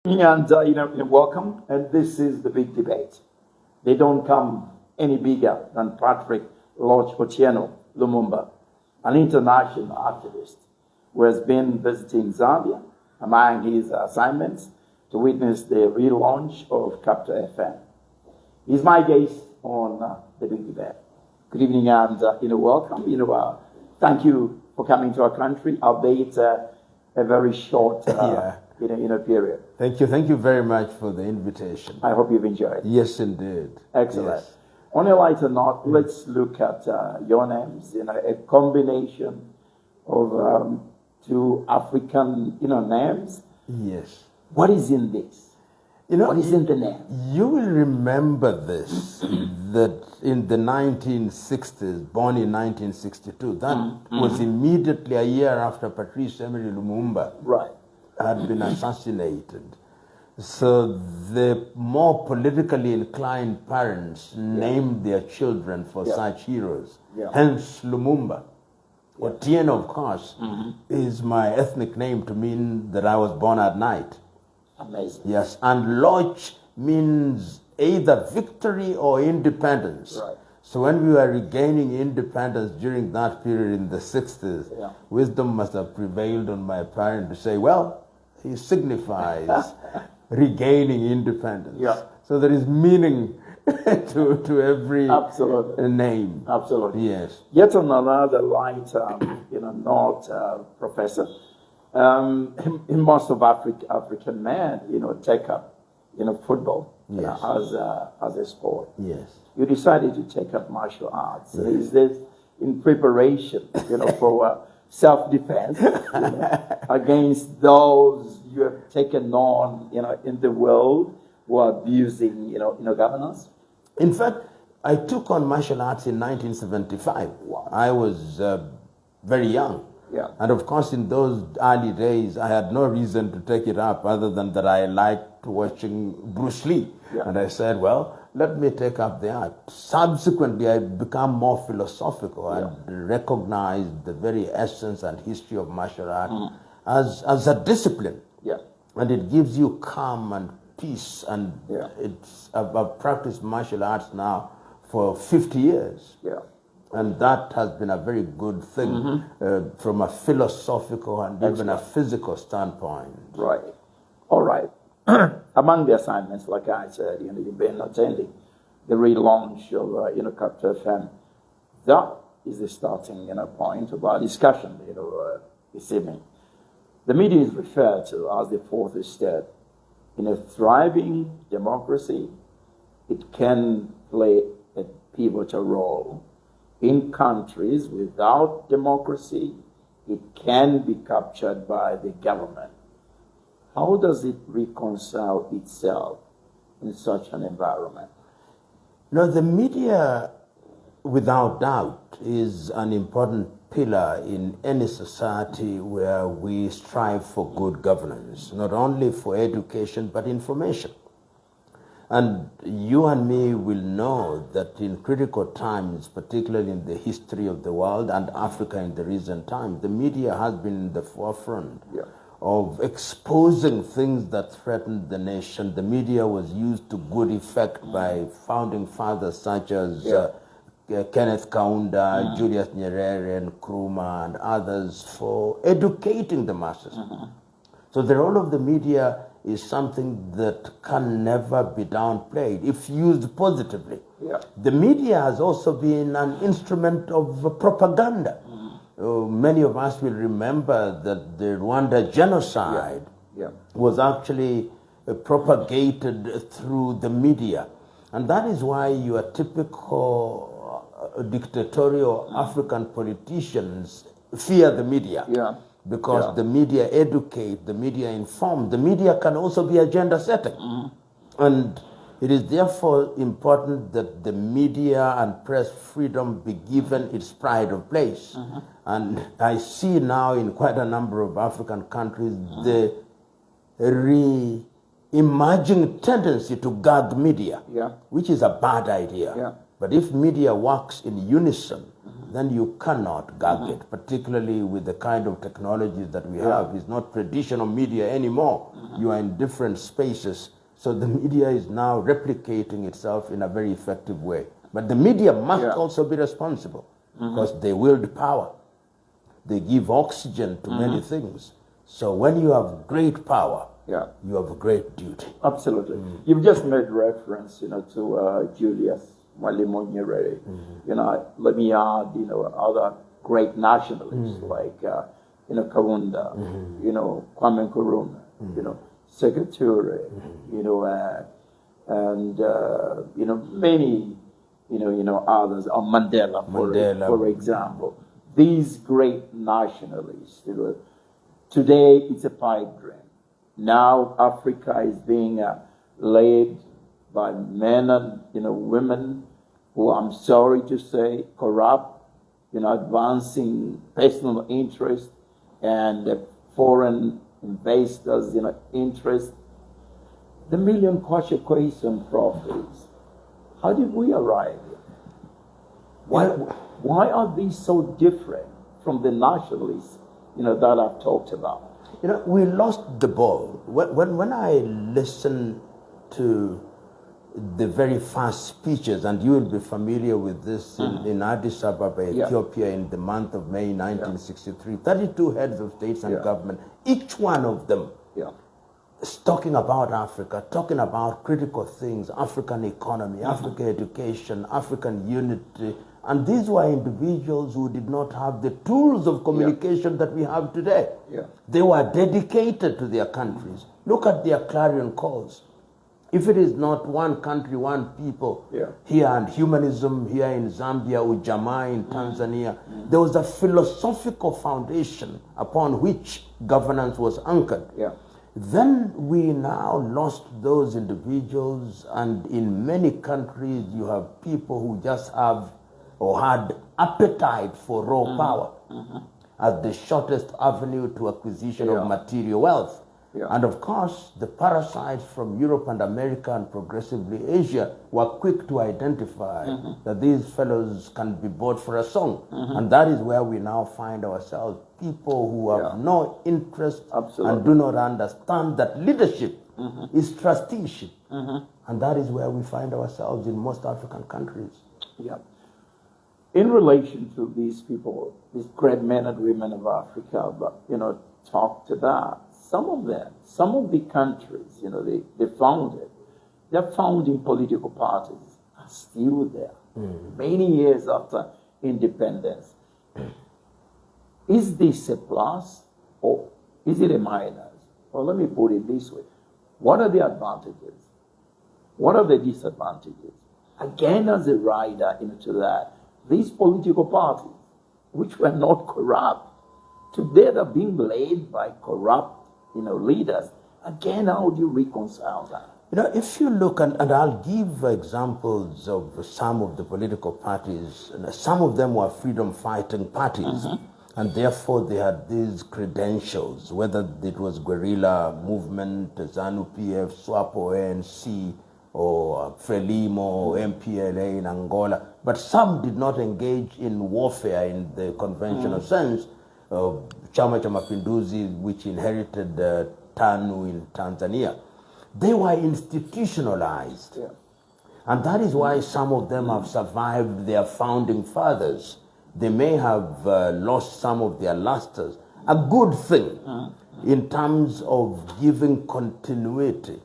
And, welcome. And this is the big debate. They don't come any bigger than Patrick Lodge Otieno Lumumba, an international activist who has been visiting Zambia among his assignments to witness the relaunch of Capital FM. He's my guest on the big debate. Good evening and welcome. Thank you for coming to our country, albeit a very short period. Thank you very much for the invitation. I hope you've enjoyed. Yes, indeed. Excellent. Yes. On a lighter note, let's look at your names. A combination of two African, names. Yes. What is in this? What is in the name? You will remember this, that in the 1960s, born in 1962, that was immediately a year after Patrice Emery Lumumba had been assassinated. So the more politically inclined parents named their children for such heroes. Yeah. Hence Lumumba. Otieno, of course, is my ethnic name to mean that I was born at night. Amazing. Yes, and Lodge means either victory or independence. Right. So when we were regaining independence during that period in the 60s, wisdom must have prevailed on my parent to say, well, he signifies regaining independence. Yeah. So there is meaning to every name. Absolutely. Yes. Yet another light, note, Professor. In most of African men, take up, football as a sport. Yes. You decided to take up martial arts. Yes. Is this in preparation, for self-defense against those you have taken on, in the world who are abusing, governance? In fact, I took on martial arts in 1975. Wow. I was very young. Yeah. And of course, in those early days, I had no reason to take it up other than that I liked watching Bruce Lee. Yeah. And I said, well, let me take up the art. Subsequently, I became more philosophical and recognized the very essence and history of martial art as a discipline. Yeah. And it gives you calm and peace. And I've practiced martial arts now for 50 years. Yeah. And that has been a very good thing from a philosophical and even a physical standpoint. Right. All right. Among the assignments, like I said, you've been attending the relaunch of, Capital FM. That is the starting, point of our discussion, this evening. The media is referred to as the fourth estate. In a thriving democracy, it can play a pivotal role. In countries without democracy, it can be captured by the government. How does it reconcile itself in such an environment? The media, without doubt, is an important pillar in any society where we strive for good governance, not only for education, but information. And you and me will know that in critical times, particularly in the history of the world and Africa in the recent times, the media has been in the forefront of exposing things that threatened the nation. The media was used to good effect by founding fathers such as Kenneth Kaunda, Julius Nyerere, and Nkrumah, and others for educating the masses. So the role of the media is something that can never be downplayed if used positively. Yeah. The media has also been an instrument of propaganda. Many of us will remember that the Rwanda genocide was actually propagated through the media. And that is why your typical dictatorial African politicians fear the media. Yeah. Because the media educate, the media inform, the media can also be agenda setting. And it is therefore important that the media and press freedom be given its pride of place. And I see now in quite a number of African countries the re-emerging tendency to gag media, which is a bad idea. But if media works in unison then you cannot gag it, particularly with the kind of technologies that we have. It's not traditional media anymore. You are in different spaces. So the media is now replicating itself in a very effective way. But the media must also be responsible because they wield power. They give oxygen to many things. So when you have great power, you have a great duty. Absolutely. You've just made reference, to Julius Malemo Nyerere. Let me add, other great nationalists like, Kaunda, Kwame Nkrumah, Sekou Toure, and many, others, or Mandela, for example. These great nationalists, today it's a pipe dream. Now Africa is being led by men and women who, I'm sorry to say, corrupt, advancing personal interest and foreign investors, interest. The million question, Prof, is how did we arrive here? Why are these so different from the nationalists, that I've talked about? We lost the ball. When I listen to the very first speeches, and you will be familiar with this in Addis Ababa, Ethiopia, in the month of May 1963, 32 heads of states and government, each one of them is talking about Africa, talking about critical things, African economy, African education, African unity. And these were individuals who did not have the tools of communication that we have today. They were dedicated to their countries. Look at their clarion calls. If it is not one country, one people, here and humanism, here in Zambia, Ujamaa in Tanzania, there was a philosophical foundation upon which governance was anchored. Then we now lost those individuals, and in many countries you have people who just have or had appetite for raw power as the shortest avenue to acquisition of material wealth. And of course, the parasites from Europe and America and progressively Asia were quick to identify that these fellows can be bought for a song. And that is where we now find ourselves, people who have no interest and do not understand that leadership is trusteeship. And that is where we find ourselves in most African countries. In relation to these people, these great men and women of Africa, talked about, some of the countries, they founded, their founding political parties are still there, many years after independence. Is this a plus or is it a minus? Well, let me put it this way. What are the advantages? What are the disadvantages? Again, as a rider into that, these political parties, which were not corrupt, today they're being led by corrupt, leaders. Again, how do you reconcile that? If you look, and I'll give examples of some of the political parties, some of them were freedom-fighting parties, and therefore they had these credentials, whether it was guerrilla movement, ZANU-PF, SWAPO, ANC, or FRELIMO, or MPLA in Angola, but some did not engage in warfare in the conventional sense. Chama cha Mapinduzi, which inherited TANU in Tanzania, they were institutionalized. And that is why some of them have survived their founding fathers. They may have lost some of their lusters. A good thing in terms of giving continuity.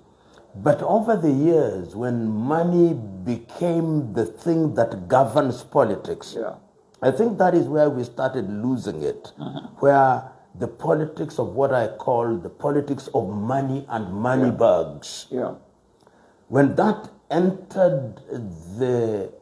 But over the years, when money became the thing that governs politics, I think that is where we started losing it, where the politics of what I call the politics of money and money bugs. When that entered the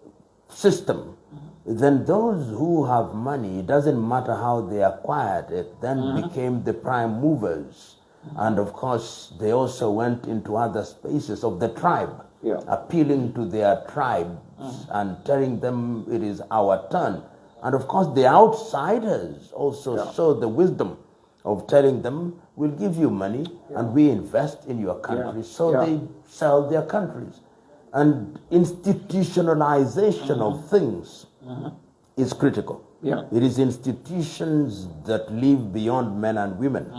system, then those who have money, it doesn't matter how they acquired it, then became the prime movers. And of course, they also went into other spaces of the tribe, appealing to their tribes and telling them it is our turn. And of course, the outsiders also saw the wisdom of telling them, we'll give you money and we invest in your country. So they sell their countries. And institutionalization of things is critical. Yeah. It is institutions that live beyond men and women.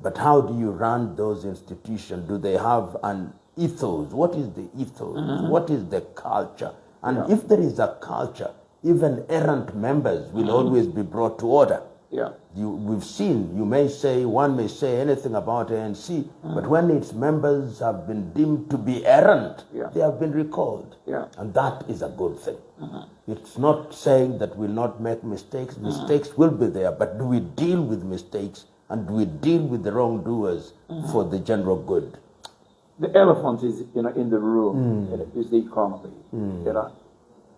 But how do you run those institutions? Do they have an ethos? What is the ethos? What is the culture? And if there is a culture, even errant members will always be brought to order. Yeah. We've seen, one may say anything about ANC, but when its members have been deemed to be errant, they have been recalled. Yeah. And that is a good thing. It's not saying that we'll not make mistakes. Mistakes will be there, but do we deal with mistakes and do we deal with the wrongdoers for the general good? The elephant is, in the room, is the economy,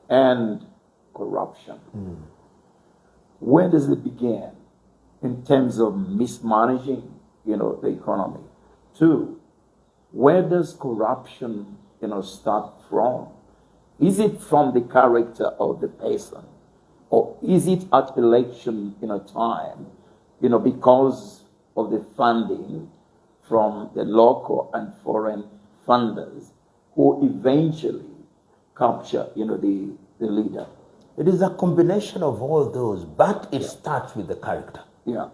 and corruption. Where does it begin in terms of mismanaging, the economy? Two, where does corruption, start from? Is it from the character of the person, or is it at election, time, because of the funding from the local and foreign funders who eventually capture, the leader? It is a combination of all those, but it starts with the character. Yeah.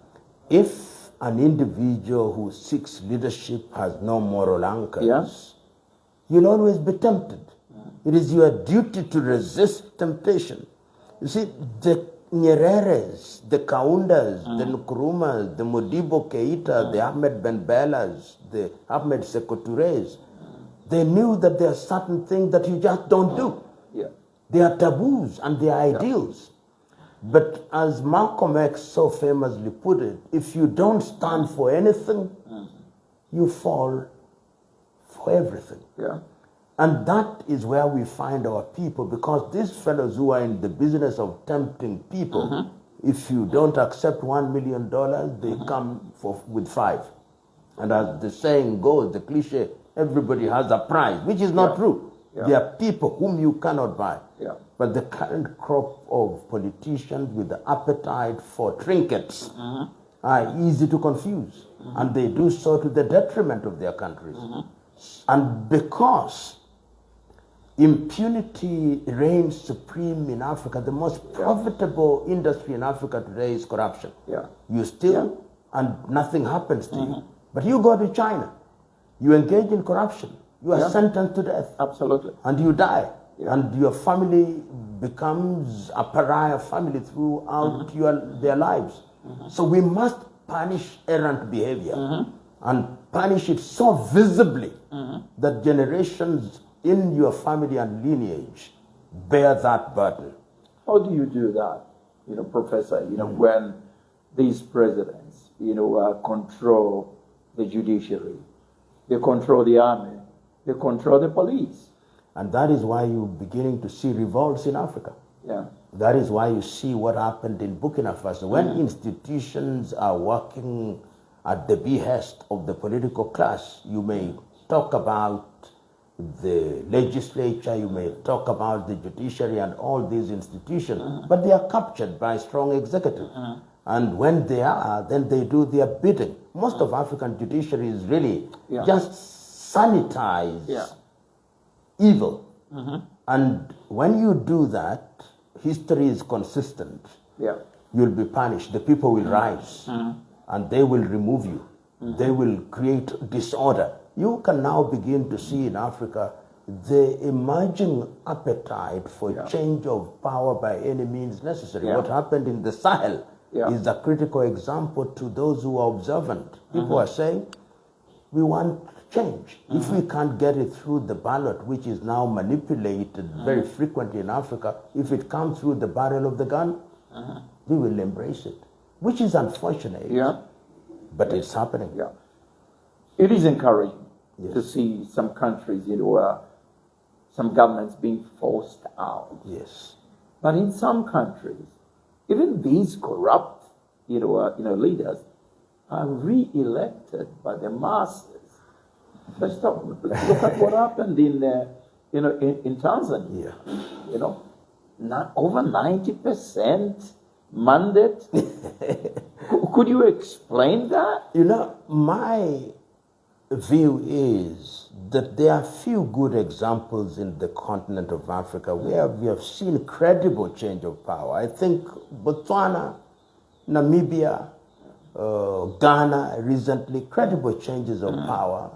If an individual who seeks leadership has no moral anchors, you'll always be tempted. It is your duty to resist temptation. You see, the Nyereres, the Kaundas, the Nkrumahs, the Modibo Keita, the Ahmed Ben Belas, the Ahmed Sekou Tourés, they knew that there are certain things that you just don't do. Yeah. They are taboos and they are ideals. But as Malcolm X so famously put it, if you don't stand for anything, you fall for everything. Yeah. And that is where we find our people, because these fellows who are in the business of tempting people, if you don't accept $1 million, they come with 5. And as the saying goes, the cliche, everybody has a price, which is not true. Yeah. There are people whom you cannot buy. Yeah. But the current crop of politicians with the appetite for trinkets are easy to confuse. And they do so to the detriment of their countries. And because impunity reigns supreme in Africa, the most profitable industry in Africa today is corruption. Yeah. You steal and nothing happens to you. But you go to China, you engage in corruption, you are sentenced to death. Absolutely. And you die. Yeah. And your family becomes a pariah family throughout their lives. So we must punish errant behavior and punish it so visibly that generations in your family and lineage bear that burden. How do you do that, Professor, when these presidents, control the judiciary, they control the army, they control the police? And that is why you're beginning to see revolts in Africa. Yeah. That is why you see what happened in Burkina Faso. When institutions are working at the behest of the political class, you may talk about the legislature, you may talk about the judiciary and all these institutions, but they are captured by strong executive. And when they are, then they do their bidding. Most of African judiciary is really just sanitized evil. And when you do that, history is consistent. Yeah. You'll be punished. The people will rise and they will remove you. They will create disorder. You can now begin to see in Africa the emerging appetite for change of power by any means necessary. What happened in the Sahel is a critical example to those who are observant. People are saying, we want change. If we can't get it through the ballot, which is now manipulated very frequently in Africa, if it comes through the barrel of the gun, we will embrace it, which is unfortunate. Yeah. But it's happening. Yeah. It is encouraging to see some countries, some governments being forced out. Yes. But in some countries, even these corrupt, leaders are re-elected by the masses. Let's look at what happened in Tanzania. Not over 90% mandate. Could you explain that? My view is that there are few good examples in the continent of Africa where we have seen credible change of power. I think Botswana, Namibia, Ghana recently, credible changes of power.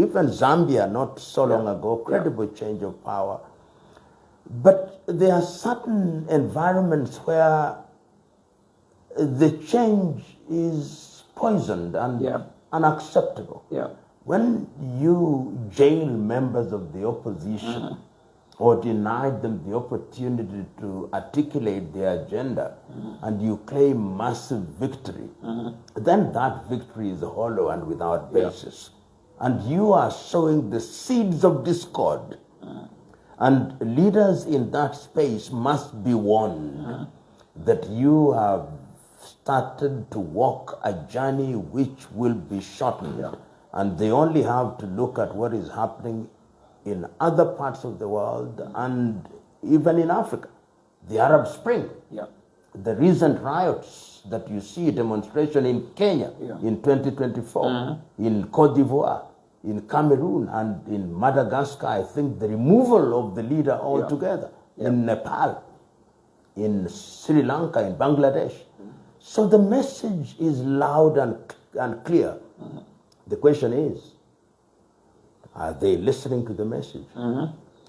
Even Zambia, not so long ago, credible change of power. But there are certain environments where the change is poisoned and unacceptable. When you jail members of the opposition or deny them the opportunity to articulate their agenda and you claim massive victory, then that victory is hollow and without basis. And you are sowing the seeds of discord. And leaders in that space must be warned that you have started to walk a journey which will be shortened. And they only have to look at what is happening in other parts of the world and even in Africa. The Arab Spring, the recent riots that you see, demonstration in Kenya in 2024, in Cote d'Ivoire, in Cameroon and in Madagascar, I think the removal of the leader altogether, in Nepal, in Sri Lanka, in Bangladesh. So the message is loud and clear. The question is, are they listening to the message?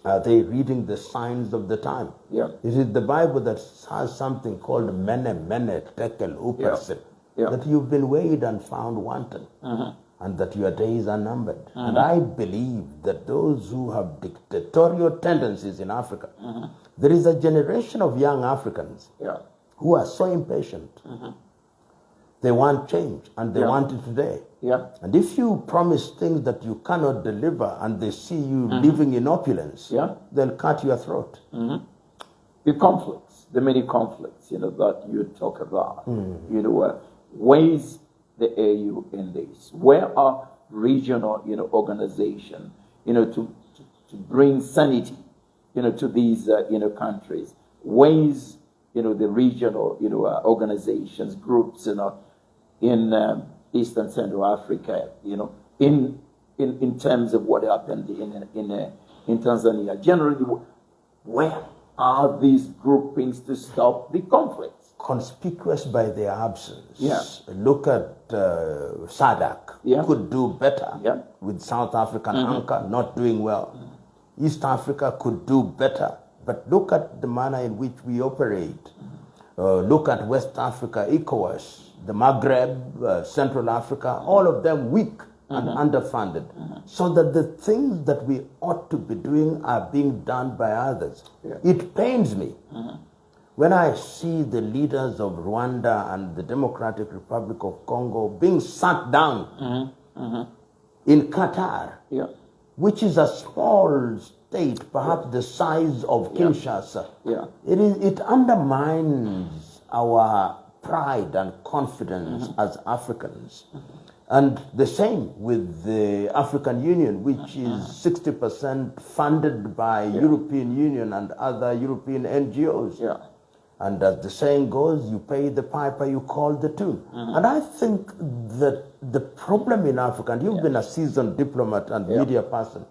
Are they reading the signs of the time? It is the Bible that has something called mene, mene, tekel, uperse, that you've been weighed and found wanting, and that your days are numbered. And I believe that those who have dictatorial tendencies in Africa, there is a generation of young Africans who are so impatient. They want change, and they want it today. And if you promise things that you cannot deliver and they see you living in opulence, they'll cut your throat. The conflicts, the many conflicts, that you talk about, where's the AU in this? Where are regional, organization, to bring sanity, to these, countries? Where's, the regional, organizations, groups, in East and Central Africa, in terms of what happened in Tanzania. Generally, where are these groupings to stop the conflicts? Conspicuous by their absence. Look at SADC, could do better with South African anchor not doing well. East Africa could do better, but look at the manner in which we operate. Look at West Africa, ECOWAS, the Maghreb, Central Africa, all of them weak and underfunded. So that the things that we ought to be doing are being done by others. It pains me when I see the leaders of Rwanda and the Democratic Republic of Congo being sat down in Qatar, which is a small state, perhaps the size of Kinshasa. It undermines our pride and confidence as Africans. And the same with the African Union, which is 60% funded by European Union and other European NGOs. And as the saying goes, you pay the piper, you call the tune. And I think that the problem in Africa, and you've been a seasoned diplomat and media person,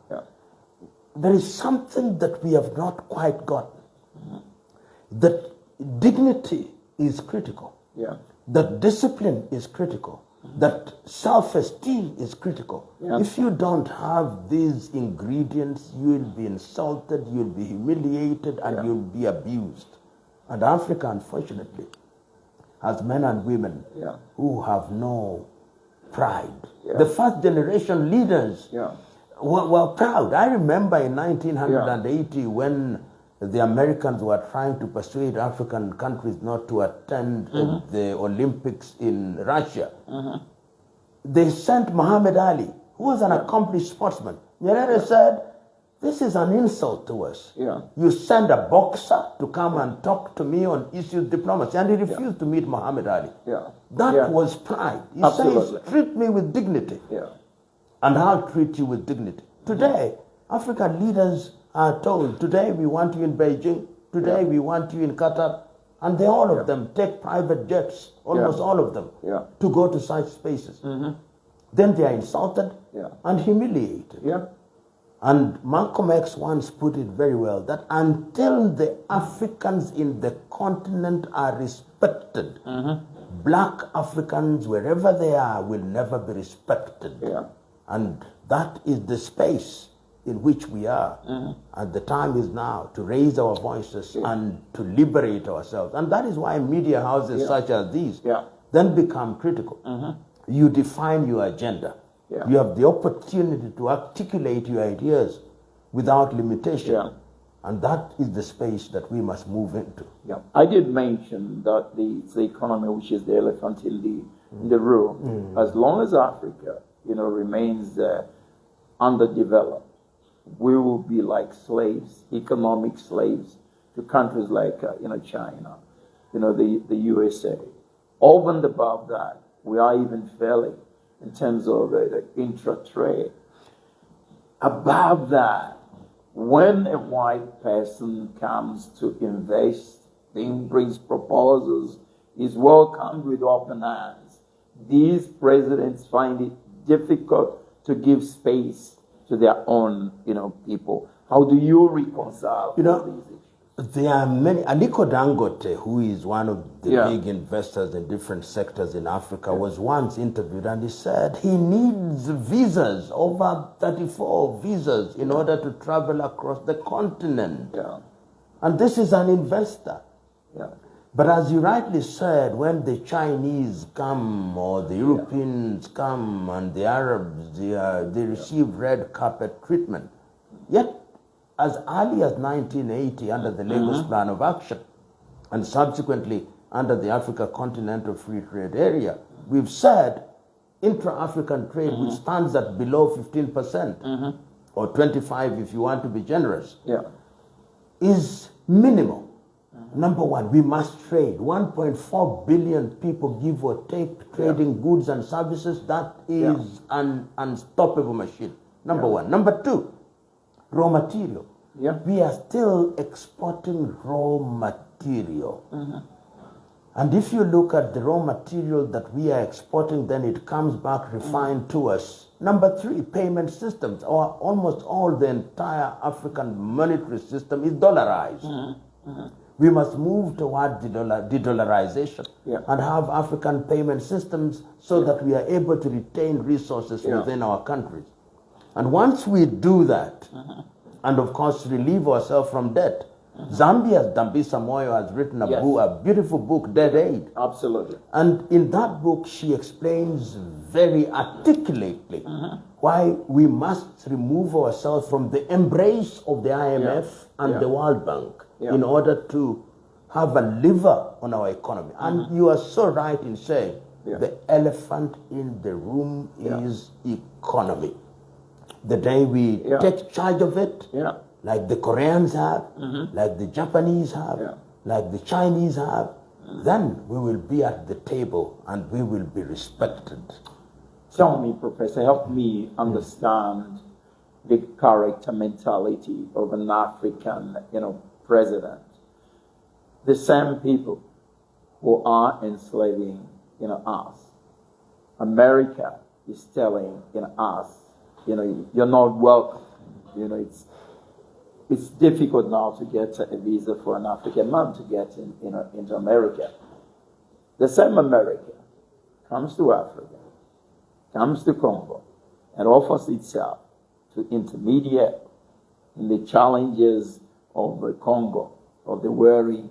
there is something that we have not quite gotten. That dignity is critical. That discipline is critical. That self-esteem is critical. If you don't have these ingredients, you will be insulted, you'll be humiliated, and you'll be abused. And Africa, unfortunately, has men and women who have no pride. The first generation leaders were proud. I remember in 1980 when the Americans were trying to persuade African countries not to attend the Olympics in Russia. They sent Muhammad Ali, who was an accomplished sportsman. Nyerere said, this is an insult to us. You send a boxer to come and talk to me on issues diplomacy, and he refused to meet Muhammad Ali. That was pride. He says, treat me with dignity, and I'll treat you with dignity. Today, African leaders are told, today we want you in Beijing, today we want you in Qatar, and they all of them take private jets, almost all of them, to go to such spaces. Then they are insulted and humiliated. And Malcolm X once put it very well, that until the Africans in the continent are respected, black Africans, wherever they are, will never be respected. Yeah. And that is the space in which we are. And the time is now to raise our voices and to liberate ourselves. And that is why media houses such as these then become critical. You define your agenda. You have the opportunity to articulate your ideas without limitation. And that is the space that we must move into. I did mention that it's the economy which is the elephant in the room. As long as Africa, remains underdeveloped, we will be like slaves, economic slaves, to countries like China, the USA. Over and above that, we are even failing in terms of the intra-trade. Above that, when a white person comes to invest, brings proposals, is welcomed with open hands, these presidents find it difficult to give space to their own, people. How do you reconcile these issues? There are many. Aliko Dangote, who is one of the big investors in different sectors in Africa, was once interviewed, and he said he needs visas, over 34 visas, in order to travel across the continent. And this is an investor. But as you rightly said, when the Chinese come or the Europeans come and the Arabs, they receive red carpet treatment. Yet, as early as 1980, under the Lagos Plan of Action, and subsequently under the Africa Continental Free Trade Area, we've said intra-African trade, which stands at below 15%, or 25 if you want to be generous, is minimal. Number one, we must trade. 1.4 billion people, give or take, trading goods and services. That is an unstoppable machine. Number one. Number two, raw material. We are still exporting raw material. And if you look at the raw material that we are exporting, then it comes back refined to us. Number three, payment systems. Almost all the entire African monetary system is dollarized. We must move toward de-dollarization and have African payment systems so that we are able to retain resources within our countries. And once we do that, and of course relieve ourselves from debt, Zambia's Dambisa Moyo has written a beautiful book, Debt Aid. Absolutely. And in that book, she explains very articulately why we must remove ourselves from the embrace of the IMF and the World Bank in order to have a lever on our economy. And you are so right in saying the elephant in the room is economy. The day we take charge of it, like the Koreans have, like the Japanese have, like the Chinese have, then we will be at the table and we will be respected. Tell me, Professor, help me understand the character mentality of an African, president. The same people who are enslaving, us. America is telling, us, you're not welcome. It's difficult now to get a visa for an African man to get into America. The same America comes to Africa, comes to Congo, and offers itself to intermediate in the challenges of the Congo, of the warring,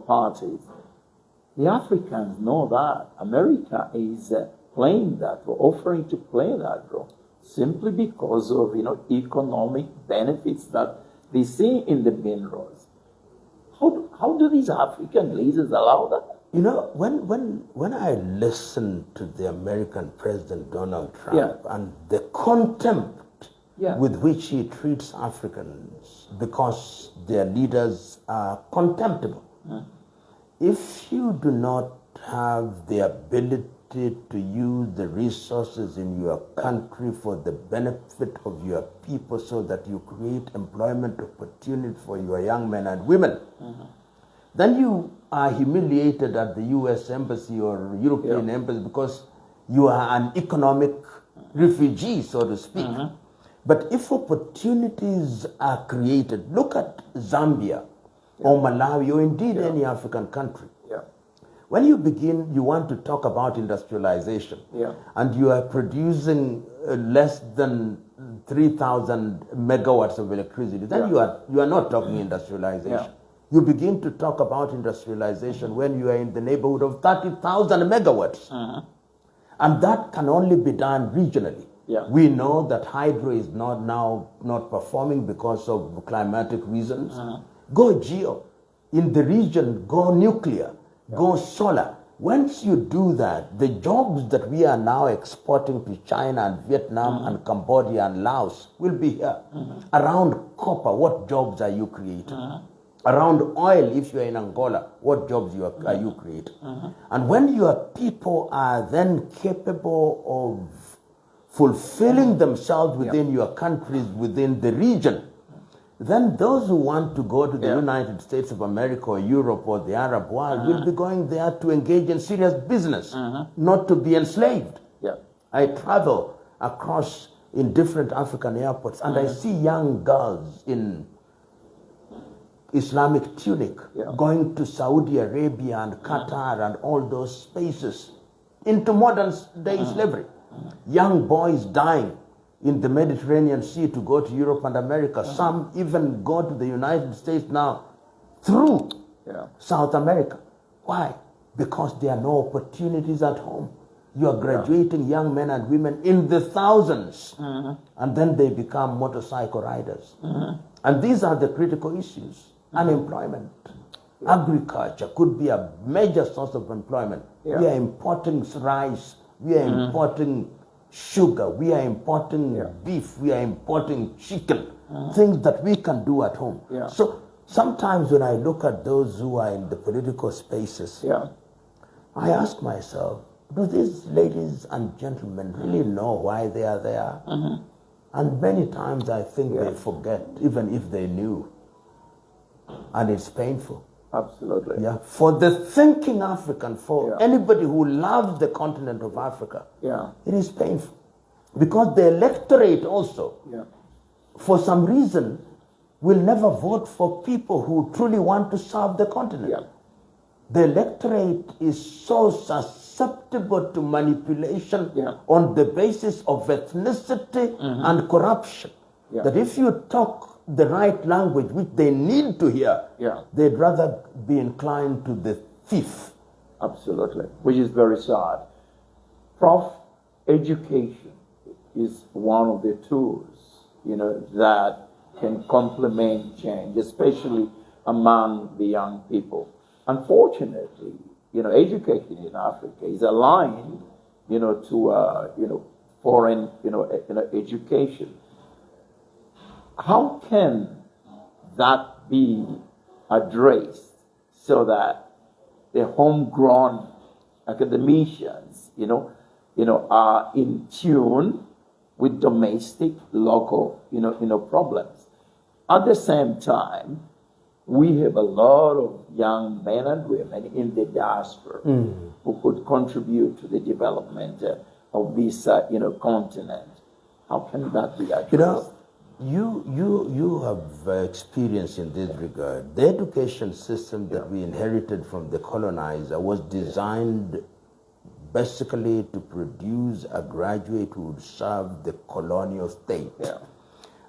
parties. The Africans know that America is playing that, or offering to play that role, simply because of economic benefits that they see in the minerals. How do these African leaders allow that? When I listen to the American President Donald Trump and the contempt with which he treats Africans because their leaders are contemptible. If you do not have the ability to use the resources in your country for the benefit of your people so that you create employment opportunity for your young men and women, then you are humiliated at the US Embassy or European Embassy because you are an economic refugee, so to speak. But if opportunities are created, look at Zambia or Malawi or indeed any African country. Yeah. When you begin, you want to talk about industrialization, and you are producing less than 3,000 megawatts of electricity, then you are not talking industrialization. Yeah. You begin to talk about industrialization when you are in the neighborhood of 30,000 megawatts. And that can only be done regionally. Yeah. We know that hydro is not performing because of climatic reasons. Go geo. In the region, go nuclear, go solar. Once you do that, the jobs that we are now exporting to China and Vietnam and Cambodia and Laos will be here. Around copper, what jobs are you creating? Around oil, if you are in Angola, what jobs are you creating? And when your people are then capable of fulfilling themselves within your countries, within the region, then those who want to go to the United States of America or Europe or the Arab world will be going there to engage in serious business, not to be enslaved. I travel across in different African airports and I see young girls in Islamic tunic going to Saudi Arabia and Qatar and all those spaces into modern day slavery. Young boys dying in the Mediterranean Sea to go to Europe and America. Some even go to the United States now through South America. Why? Because there are no opportunities at home. You are graduating young men and women in the thousands, and then they become motorcycle riders. And these are the critical issues. Unemployment. Agriculture could be a major source of employment. We are importing rice. We are importing sugar. We are importing beef. We are importing chicken. Things that we can do at home. So sometimes when I look at those who are in the political spaces, I ask myself, do these ladies and gentlemen really know why they are there? And many times I think they forget, even if they knew. And it's painful. Absolutely. For the thinking African, for anybody who loves the continent of Africa, it is painful. Because the electorate also, for some reason, will never vote for people who truly want to serve the continent. The electorate is so susceptible to manipulation on the basis of ethnicity and corruption that if you talk the right language, which they need to hear, they'd rather be inclined to the thief. Absolutely, which is very sad. Prof, education is one of the tools, that can complement change, especially among the young people. Unfortunately, education in Africa is aligned, to, foreign, education. How can that be addressed so that the homegrown academicians, are in tune with domestic, local, problems? At the same time, we have a lot of young men and women in the diaspora who could contribute to the development of this, continent. How can that be addressed? You have experience in this regard. The education system that we inherited from the colonizer was designed basically to produce a graduate who would serve the colonial state.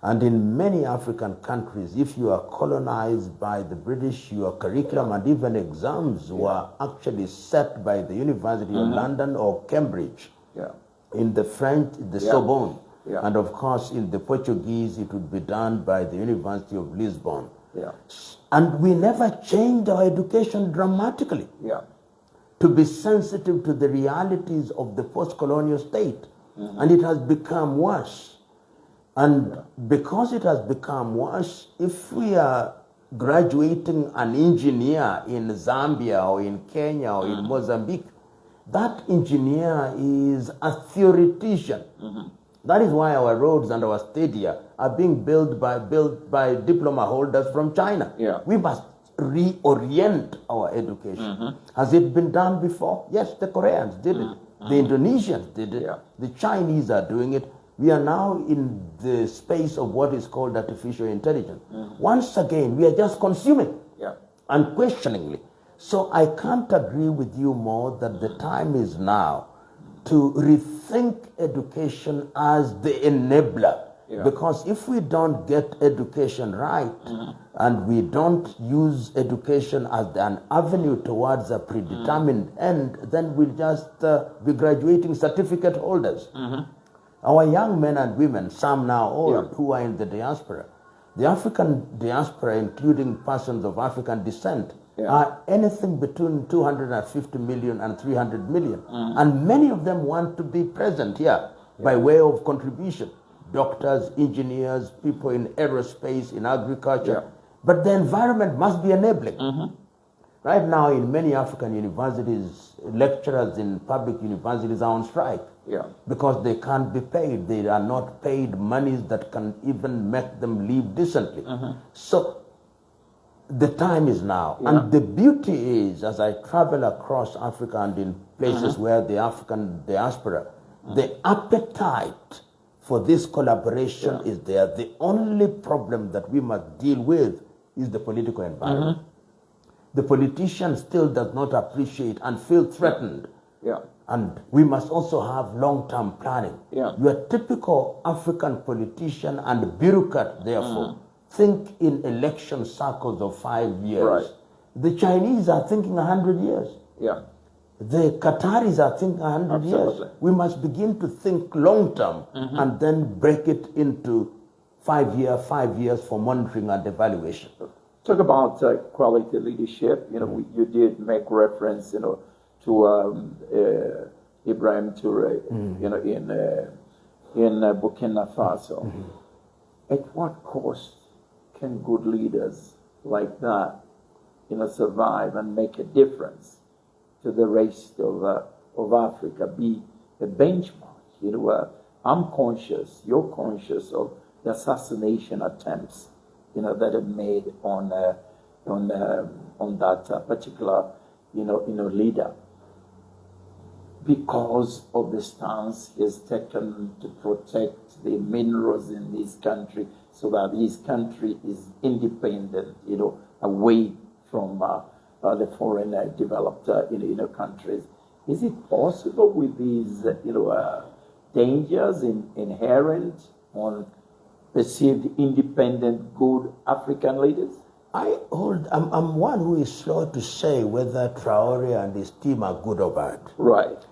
And in many African countries, if you are colonized by the British, your curriculum and even exams were actually set by the University of London or Cambridge. In the French, the Sorbonne. And of course, in the Portuguese, it would be done by the University of Lisbon. And we never changed our education dramatically to be sensitive to the realities of the post-colonial state. And it has become worse. And because it has become worse, if we are graduating an engineer in Zambia or in Kenya or in Mozambique, that engineer is a theoretician. That is why our roads and our stadia are being built by diploma holders from China. We must reorient our education. Has it been done before? Yes, the Koreans did it. The Indonesians did it. The Chinese are doing it. We are now in the space of what is called artificial intelligence. Once again, we are just consuming unquestioningly. So I can't agree with you more that the time is now to rethink education as the enabler. Because if we don't get education right and we don't use education as an avenue towards a predetermined end, then we'll just be graduating certificate holders. Our young men and women, some now old, who are in the diaspora, the African diaspora, including persons of African descent, are anything between 250 million and 300 million. And many of them want to be present here by way of contribution. Doctors, engineers, people in aerospace, in agriculture. But the environment must be enabling. Right now, in many African universities, lecturers in public universities are on strike because they can't be paid. They are not paid monies that can even make them live decently. So the time is now. And the beauty is, as I travel across Africa and in places where the African diaspora, the appetite for this collaboration is there. The only problem that we must deal with is the political environment. The politician still does not appreciate and feel threatened. And we must also have long-term planning. Your typical African politician and bureaucrat, therefore, think in election cycles of 5 years. The Chinese are thinking 100 years. The Qataris are thinking 100 years. We must begin to think long-term and then break it into 5 years for monitoring and evaluation. Talk about quality leadership. You did make reference, to Ibrahim Toure, in Burkina Faso. At what cost can good leaders like that, survive and make a difference to the rest of Africa, be a benchmark? I'm conscious, you're conscious of the assassination attempts, that are made on that particular, leader, because of the stance he has taken to protect the minerals in this country, so that this country is independent, away from the foreign developed countries. Is it possible with these dangers inherent on perceived independent good African leaders? I'm one who is slow to say whether Traore and his team are good or bad.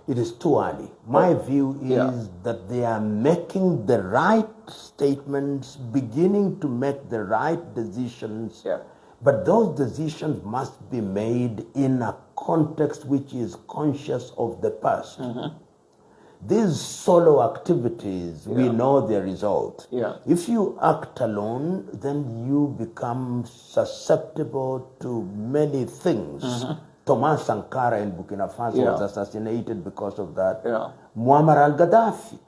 It is too early. My view is that they are making the right statements, beginning to make the right decisions. But those decisions must be made in a context which is conscious of the past. These solo activities, we know the result. If you act alone, then you become susceptible to many things. Thomas Sankara in Burkina Faso was assassinated because of that. Muammar al-Gaddafi,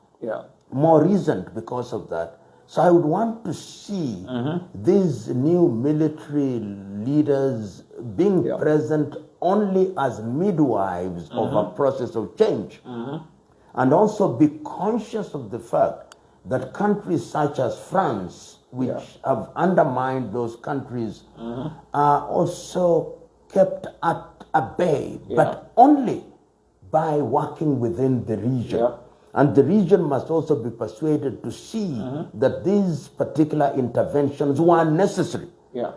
more recent because of that. So I would want to see these new military leaders being present only as midwives of a process of change. And also be conscious of the fact that countries such as France, which have undermined those countries, are also kept at a bay, but only by working within the region. And the region must also be persuaded to see that these particular interventions were necessary.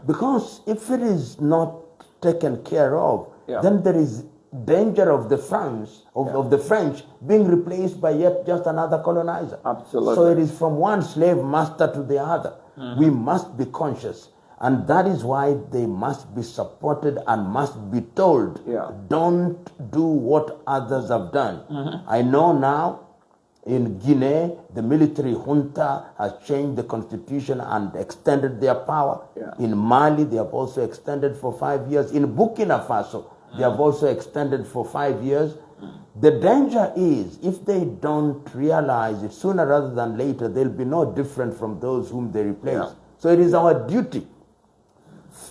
Because if it is not taken care of, then there is danger of the French being replaced by yet just another colonizer. So it is from one slave master to the other. We must be conscious. And that is why they must be supported and must be told, don't do what others have done. I know now in Guinea, the military junta has changed the constitution and extended their power. In Mali, they have also extended for 5 years. In Burkina Faso, they have also extended for 5 years. The danger is, if they don't realize it sooner rather than later, they'll be no different from those whom they replace. So it is our duty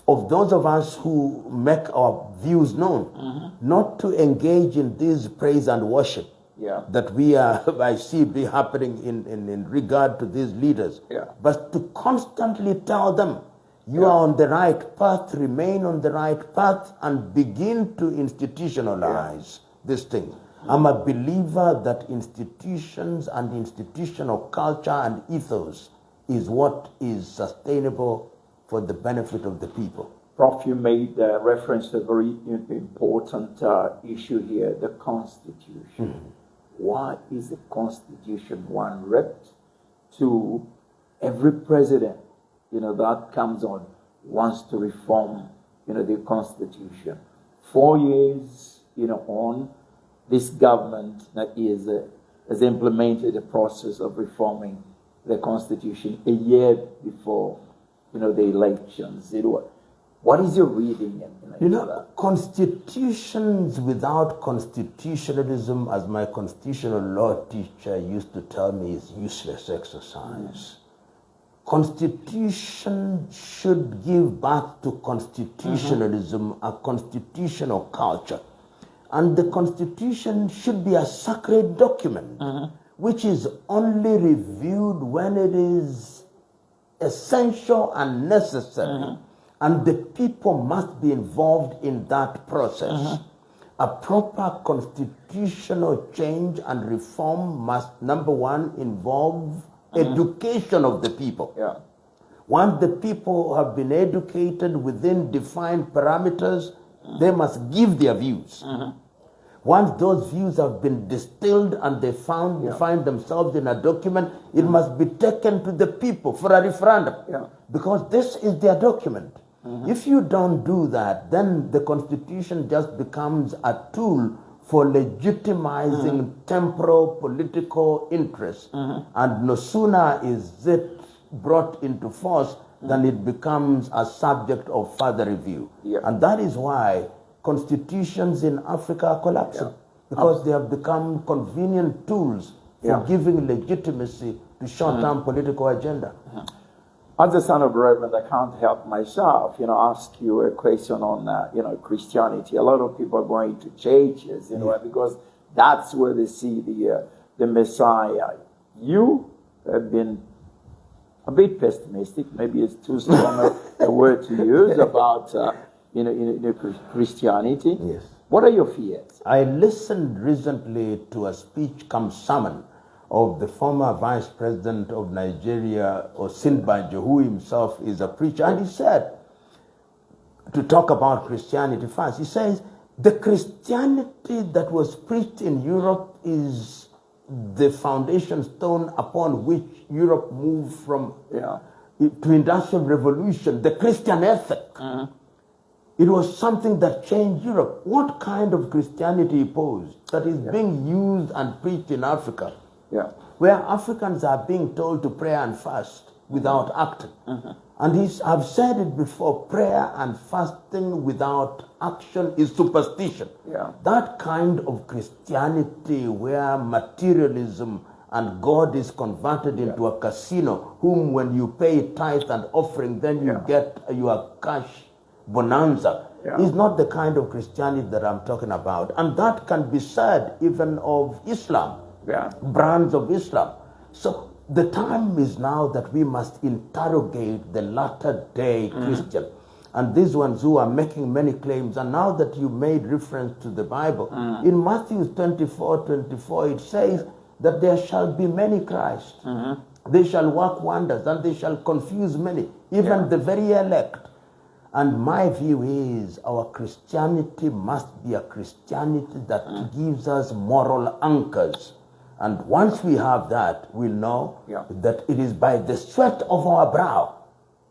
of those of us who make our views known not to engage in this praise and worship that I see be happening in regard to these leaders. But to constantly tell them, you are on the right path, remain on the right path, and begin to institutionalize this thing. I'm a believer that institutions and institutional culture and ethos is what is sustainable for the benefit of the people. Prof, you made reference to a very important issue here, the Constitution. Why is the Constitution one ripped to every president, that comes on, wants to reform, the Constitution? 4 years, on, this government that has implemented the process of reforming the Constitution a year before, the elections. What is your reading? Constitutions without constitutionalism, as my constitutional law teacher used to tell me, is useless exercise. Constitution should give birth to constitutionalism, a constitutional culture. And the Constitution should be a sacred document, which is only reviewed when it is essential and necessary. And the people must be involved in that process. A proper constitutional change and reform must, number one, involve education of the people. Once the people have been educated within defined parameters, they must give their views. Once those views have been distilled and they find themselves in a document, it must be taken to the people for a referendum. Because this is their document. If you don't do that, then the Constitution just becomes a tool for legitimizing temporal political interests. And no sooner is it brought into force than it becomes a subject of further review. And that is why constitutions in Africa are collapsing, because they have become convenient tools for giving legitimacy to short-term political agenda. As a son of a reverend, I can't help myself, ask you a question on, Christianity. A lot of people are going to churches, because that's where they see the Messiah. You have been a bit pessimistic, maybe it's too strong a word to use, about Christianity. Yes. What are your fears? I listened recently to a speech come sermon of the former vice president of Nigeria, Osinbajo, who himself is a preacher, and he said, to talk about Christianity first, he says, the Christianity that was preached in Europe is the foundation stone upon which Europe moved from to industrial revolution, the Christian ethic. It was something that changed Europe. What kind of Christianity he posed that is being used and preached in Africa, where Africans are being told to pray and fast without acting? And I've said it before, prayer and fasting without action is superstition. That kind of Christianity where materialism and God is converted into a casino, whom when you pay tithe and offering, then you get your cash bonanza, is not the kind of Christianity that I'm talking about. And that can be said even of Islam, brands of Islam. So the time is now that we must interrogate the latter day Christian. And these ones who are making many claims, and now that you made reference to the Bible, in Matthew 24:24, it says that there shall be many Christs. They shall work wonders, and they shall confuse many, even the very elect. And my view is our Christianity must be a Christianity that gives us moral anchors. And once we have that, we'll know that it is by the sweat of our brow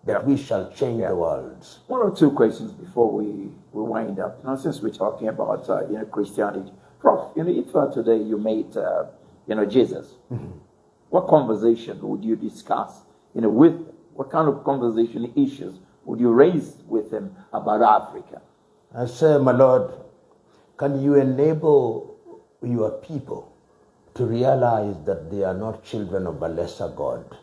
that we shall change the world. One or two questions before we wind up. Now, since we're talking about Christianity, Prof, if today you meet Jesus, what conversation would you discuss? With what kind of conversation issues would you raise with him about Africa? I say, my Lord, can you enable your people to realize that they are not children of a lesser God?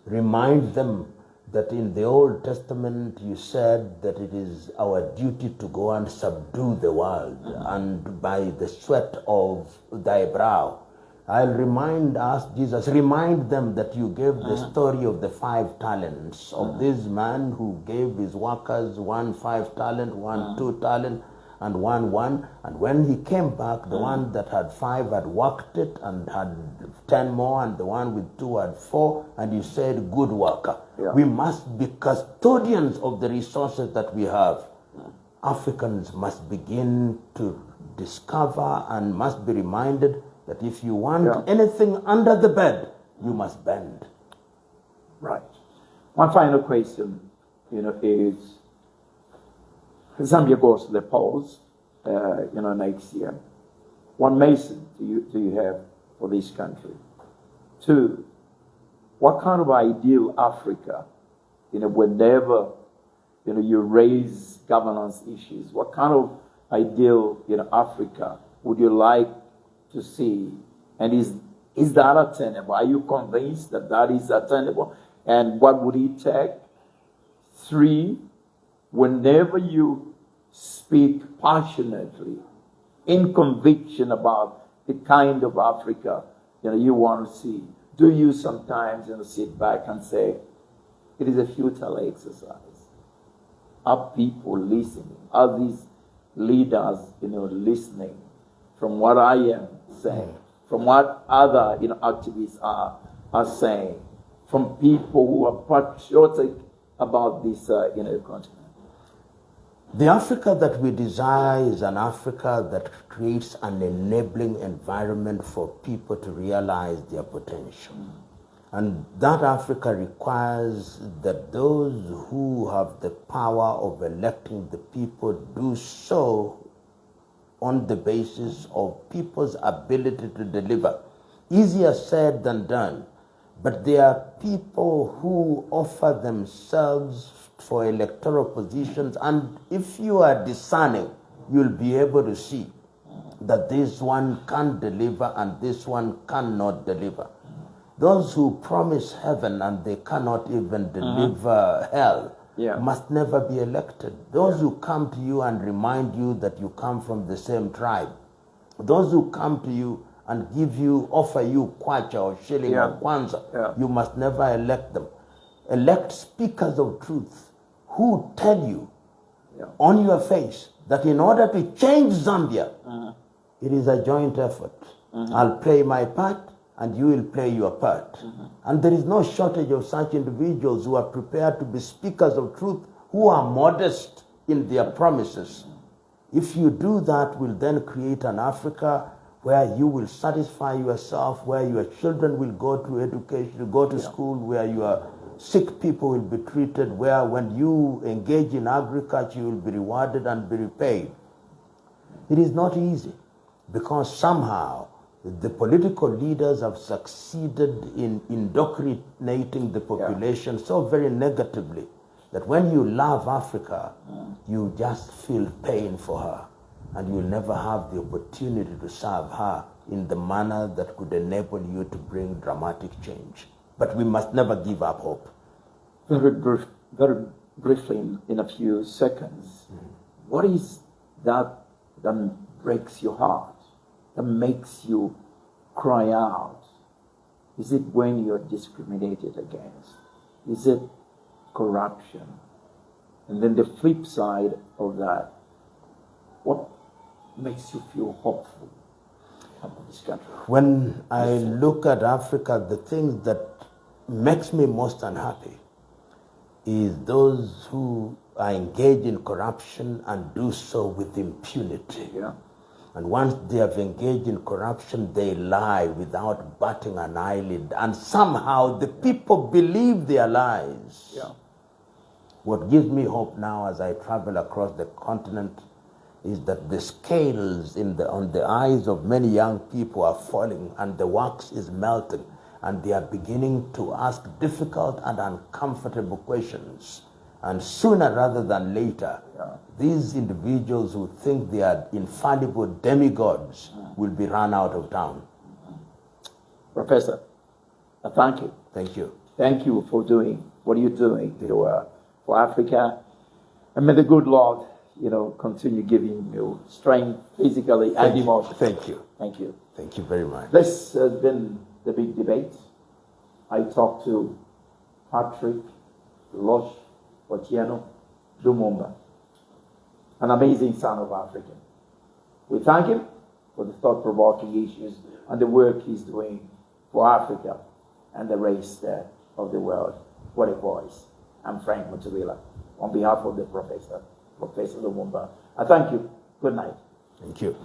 Remind them that in the Old Testament you said that it is our duty to go and subdue the world, and by the sweat of thy brow I'll remind us, Jesus, remind them that you gave the story of the 5 talents of this man who gave his workers 1 5 talent, 1 2 talent, and 1 1. And when he came back, the one that had 5 had worked it and had 10 more, and the one with 2 had 4. And you said, good worker. Yeah. We must be custodians of the resources that we have. Africans must begin to discover and must be reminded that if you want anything under the bed, you must bend. Right. One final question, is Zambia goes to the polls, next year. What message do you have for this country? 2, what kind of ideal Africa, whenever, you raise governance issues, what kind of ideal, Africa would you like to see? And is that attainable? Are you convinced that that is attainable? And what would it take? 3, whenever you speak passionately, in conviction about the kind of Africa you want to see, do you sometimes sit back and say, it is a futile exercise? Are people listening? Are these leaders listening from what I am saying, from what other activists are saying, from people who are patriotic about this continent? The Africa that we desire is an Africa that creates an enabling environment for people to realize their potential. And that Africa requires that those who have the power of electing the people do so on the basis of people's ability to deliver. Easier said than done. But there are people who offer themselves for electoral positions, and if you are discerning, you'll be able to see that this one can deliver and this one cannot deliver. Those who promise heaven and they cannot even deliver hell must never be elected. Those who come to you and remind you that you come from the same tribe, those who come to you and offer you kwacha or shilling or kwanza, you must never elect them. Elect speakers of truth who tell you on your face that in order to change Zambia, it is a joint effort. I'll play my part and you will play your part. And there is no shortage of such individuals who are prepared to be speakers of truth, who are modest in their promises. If you do that, we'll then create an Africa where you will satisfy yourself, where your children will go to education, go to school, where your sick people will be treated, where when you engage in agriculture, you will be rewarded and be repaid. It is not easy because somehow the political leaders have succeeded in indoctrinating the population so very negatively that when you love Africa, you just feel pain for her and you will never have the opportunity to serve her in the manner that could enable you to bring dramatic change. But we must never give up hope. Very briefly, in a few seconds, what is that breaks your heart, that makes you cry out? Is it when you're discriminated against? Is it corruption? And then the flip side of that, what makes you feel hopeful about this country? When I look at Africa, the thing that makes me most unhappy is those who are engaged in corruption and do so with impunity. And once they have engaged in corruption, they lie without batting an eyelid. And somehow the people believe their lies. What gives me hope now as I travel across the continent is that the scales on the eyes of many young people are falling and the wax is melting. And they are beginning to ask difficult and uncomfortable questions. And sooner rather than later, these individuals who think they are infallible demigods will be run out of town. Professor, thank you. Thank you. Thank you for doing what you're doing for Africa. And may the good Lord, continue giving you strength physically and emotionally. Thank you. Thank you. Thank you very much. This has been the big debate. I talked to Patrick Losh Otieno Lumumba, an amazing son of African. We thank him for the thought-provoking issues and the work he's doing for Africa and the rest of the world. What a voice. I'm Frank Mutubila. On behalf of the Professor Lumumba, I thank you. Good night. Thank you.